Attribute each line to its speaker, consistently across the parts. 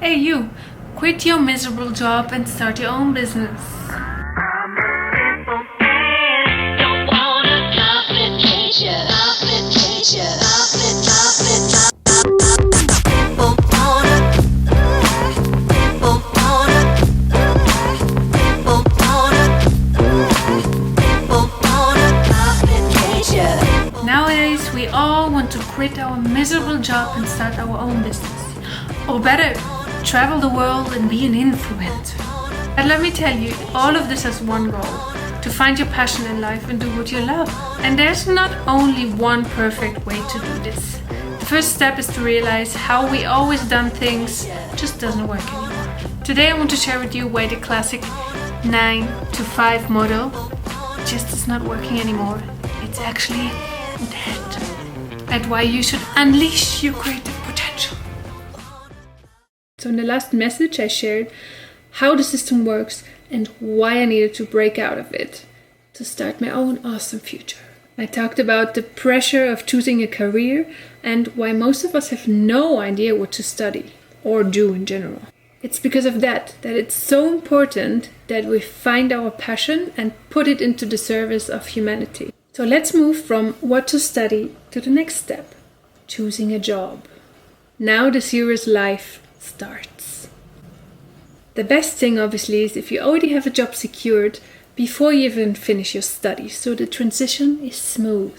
Speaker 1: Hey you, quit your miserable job and start your own business. Nowadays, we all want to quit our miserable job and start our own business. Or better, travel the world and be an influencer. But let me tell you, all of this has one goal: to find your passion in life and do what you love. And there's not only one perfect way to do this. The first step is to realize how we always done things just doesn't work anymore. Today I want to share with you why the classic 9 to 5 model just is not working anymore. It's actually dead. And why you should unleash your creative potential. So in the last message I shared how the system works and why I needed to break out of it to start my own awesome future. I talked about the pressure of choosing a career and why most of us have no idea what to study or do in general. It's because of that it's so important that we find our passion and put it into the service of humanity. So let's move from what to study to the next step, choosing a job. Now the serious life starts. The best thing obviously is if you already have a job secured before you even finish your studies, so the transition is smooth.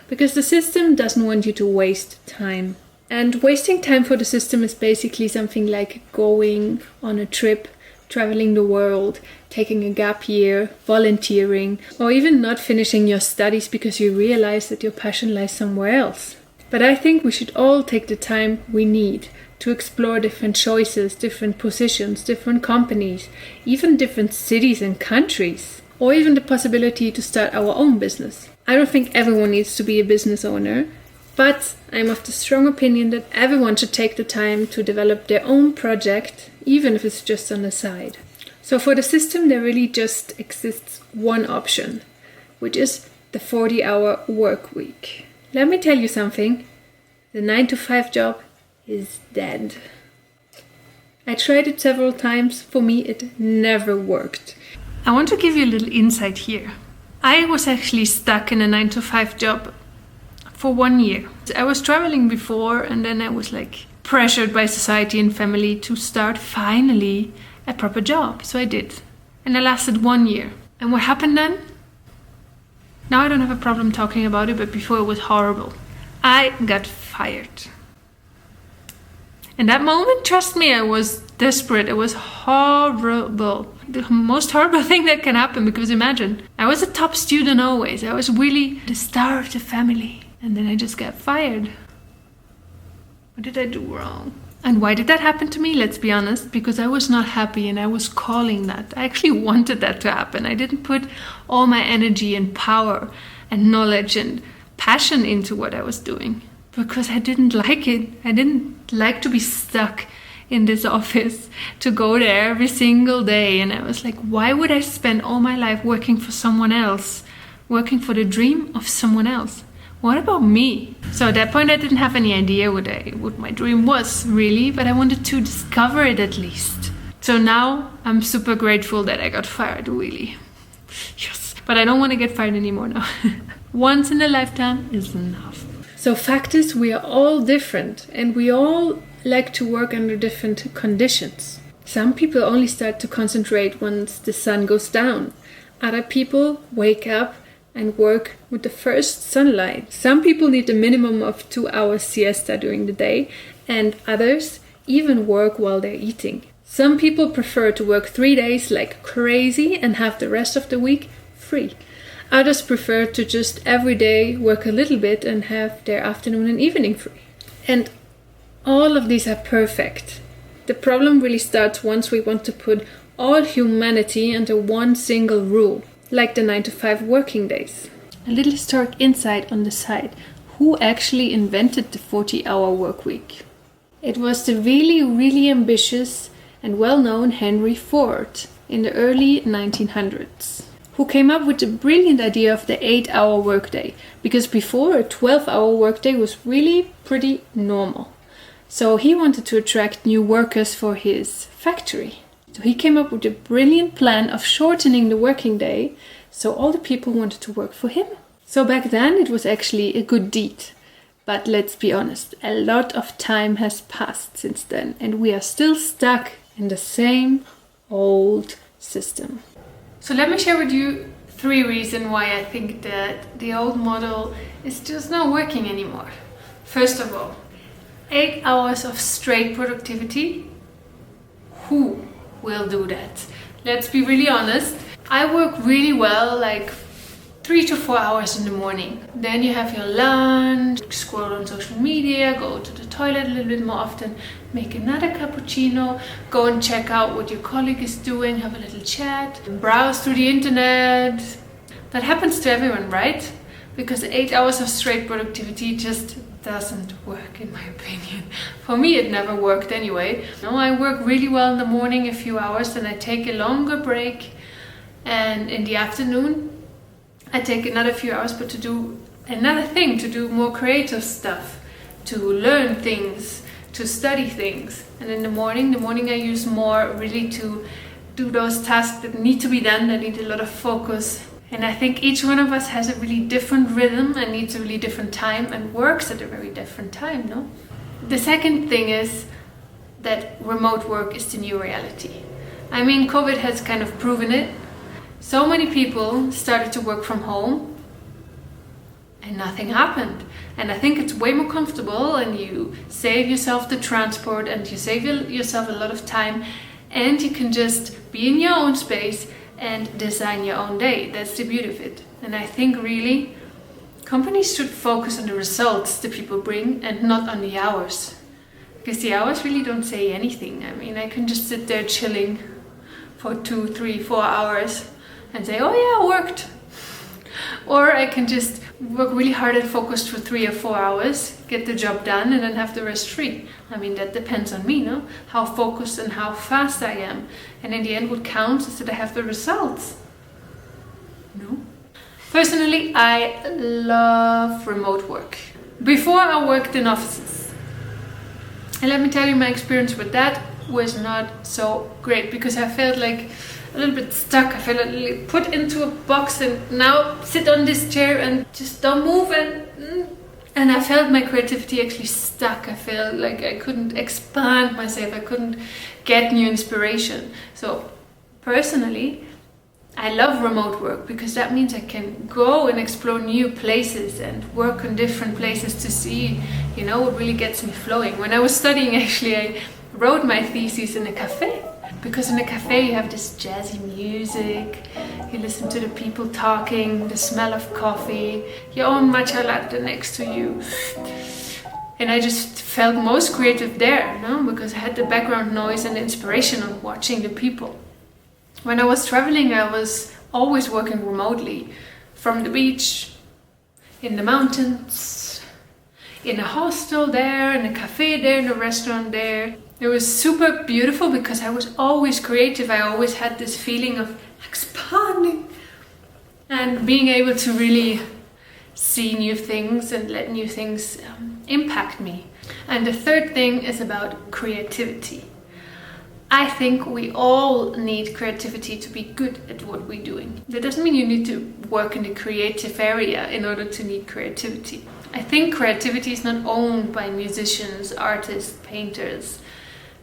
Speaker 1: Because the system doesn't want you to waste time. And wasting time for the system is basically something like going on a trip, traveling the world, taking a gap year, volunteering, or even not finishing your studies because you realize that your passion lies somewhere else. But I think we should all take the time we need to explore different choices, different positions, different companies, even different cities and countries, or even the possibility to start our own business. I don't think everyone needs to be a business owner, but I'm of the strong opinion that everyone should take the time to develop their own project, even if it's just on the side. So for the system, there really just exists one option, which is the 40-hour work week. Let me tell you something, the 9 to 5 job is dead. I tried it several times, for me it never worked. I want to give you a little insight here. I was actually stuck in a 9 to 5 job for 1 year. I was traveling before and then I was pressured by society and family to start finally a proper job. So I did. And I lasted 1 year. And what happened then? Now I don't have a problem talking about it, but before it was horrible. I got fired. In that moment, trust me, I was desperate. It was horrible. The most horrible thing that can happen, because imagine, I was a top student always. I was really the star of the family. And then I just got fired. What did I do wrong? And why did that happen to me? Let's be honest, because I was not happy and I was calling that. I actually wanted that to happen. I didn't put all my energy and power and knowledge and passion into what I was doing because I didn't like it. I didn't like to be stuck in this office, to go there every single day. And I was like, why would I spend all my life working for someone else, working for the dream of someone else? What about me? So at that point I didn't have any idea what my dream was really, but I wanted to discover it at least. So now I'm super grateful that I got fired, really. Yes. But I don't want to get fired anymore now. Once in a lifetime is enough. So fact is, we are all different and we all like to work under different conditions. Some people only start to concentrate once the sun goes down. Other people wake up and work with the first sunlight. Some people need a minimum of 2 hours siesta during the day, and others even work while they're eating. Some people prefer to work 3 days like crazy and have the rest of the week free. Others prefer to just every day work a little bit and have their afternoon and evening free. And all of these are perfect. The problem really starts once we want to put all humanity under one single rule, like the 9 to 5 working days. A little historic insight on the side. Who actually invented the 40-hour work week? It was the really, really ambitious and well-known Henry Ford in the early 1900s, who came up with the brilliant idea of the 8-hour workday, because before a 12-hour workday was really pretty normal. So he wanted to attract new workers for his factory. So he came up with a brilliant plan of shortening the working day, so all the people wanted to work for him. So back then it was actually a good deed. But let's be honest, a lot of time has passed since then, and we are still stuck in the same old system. So let me share with you 3 reasons why I think that the old model is just not working anymore. First of all, 8 hours of straight productivity. Who will do that? Let's be really honest. I work really well, like 3 to 4 hours in the morning. Then you have your lunch, scroll on social media, go to the toilet a little bit more often, make another cappuccino, go and check out what your colleague is doing, have a little chat, browse through the internet. That happens to everyone, right? Because 8 hours of straight productivity just doesn't work, in my opinion. For me, it never worked anyway. No, I work really well in the morning, a few hours, then I take a longer break, and in the afternoon I take another few hours, but to do another thing, to do more creative stuff, to learn things, to study things. And in the morning I use more really to do those tasks that need to be done, that need a lot of focus. And I think each one of us has a really different rhythm and needs a really different time and works at a very different time, no? The second thing is that remote work is the new reality. I mean, COVID has kind of proven it. So many people started to work from home and nothing happened. And I think it's way more comfortable, and you save yourself the transport and you save yourself a lot of time, and you can just be in your own space and design your own day. That's the beauty of it. And I think really companies should focus on the results the people bring and not on the hours. Because the hours really don't say anything. I mean, I can just sit there chilling for 2, 3, 4 hours and say, oh yeah, I worked. Or I can just work really hard and focused for 3 or 4 hours, get the job done, and then have the rest free. I mean, that depends on me, no? How focused and how fast I am. And in the end, what counts is that I have the results. No? Personally, I love remote work. Before I worked in offices. And let me tell you, my experience with that was not so great, because I felt like a little bit stuck. I felt like put into a box and now sit on this chair and just don't move, and I felt my creativity actually stuck. I felt like I couldn't expand myself. I couldn't get new inspiration. So personally, I love remote work because that means I can go and explore new places and work on different places to see, you know, what really gets me flowing. When I was studying, actually, I wrote my thesis in a cafe. Because in a cafe you have this jazzy music, you listen to the people talking, the smell of coffee, your own matcha latte next to you. And I just felt most creative there, no? Because I had the background noise and the inspiration of watching the people. When I was traveling, I was always working remotely. From the beach, in the mountains, in a hostel there, in a cafe there, in a restaurant there. It was super beautiful because I was always creative. I always had this feeling of expanding and being able to really see new things and let new things impact me. And the third thing is about creativity. I think we all need creativity to be good at what we're doing. That doesn't mean you need to work in the creative area in order to need creativity. I think creativity is not owned by musicians, artists, painters.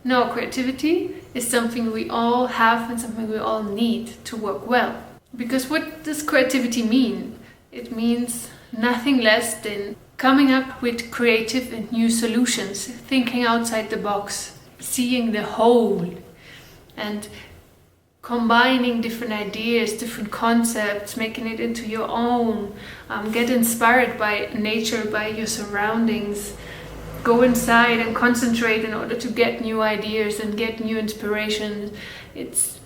Speaker 1: No, creativity is something we all have and something we all need to work well. Because what does creativity mean? It means nothing less than coming up with creative and new solutions, thinking outside the box, seeing the whole, and combining different ideas, different concepts, making it into your own. Get inspired by nature, by your surroundings. Go inside and concentrate in order to get new ideas and get new inspiration. It's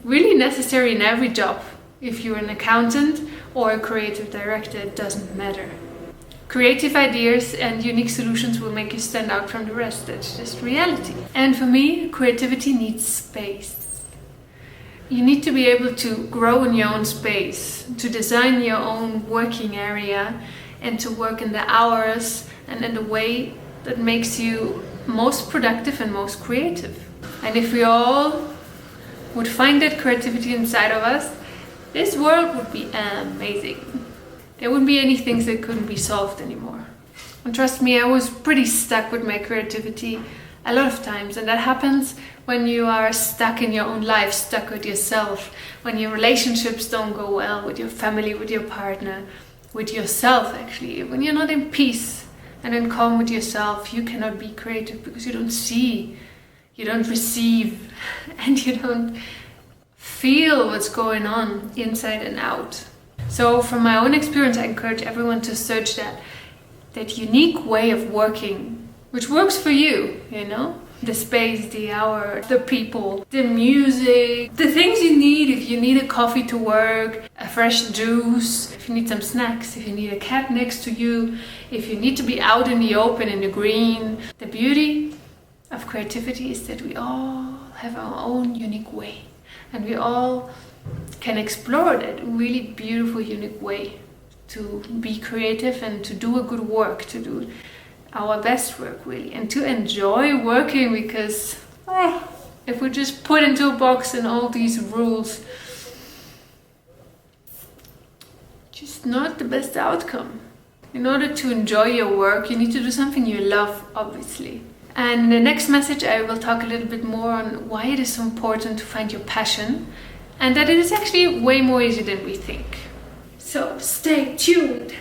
Speaker 1: really necessary in every job. If you're an accountant or a creative director, it doesn't matter. Creative ideas and unique solutions will make you stand out from the rest. That's just reality. And for me, creativity needs space. You need to be able to grow in your own space, to design your own working area, and to work in the hours and in the way that makes you most productive and most creative. And if we all would find that creativity inside of us, this world would be amazing. There wouldn't be any things that couldn't be solved anymore. And trust me, I was pretty stuck with my creativity a lot of times, and that happens when you are stuck in your own life, stuck with yourself, when your relationships don't go well with your family, with your partner, with yourself actually. When you're not in peace and in calm with yourself, you cannot be creative because you don't see, you don't receive, and you don't feel what's going on inside and out. So from my own experience, I encourage everyone to search that unique way of working, which works for you, you know? The space, the hour, the people, the music, the things you need. If you need a coffee to work, a fresh juice, if you need some snacks, if you need a cat next to you, if you need to be out in the open, in the green. The beauty of creativity is that we all have our own unique way, and we all can explore that really beautiful, unique way to be creative and to do a good work, to do our best work really, and to enjoy working, because if we're just put into a box and all these rules, just not the best outcome. In order to enjoy your work, you need to do something you love, obviously. And in the next message I will talk a little bit more on why it is so important to find your passion, and that it is actually way more easy than we think. So stay tuned.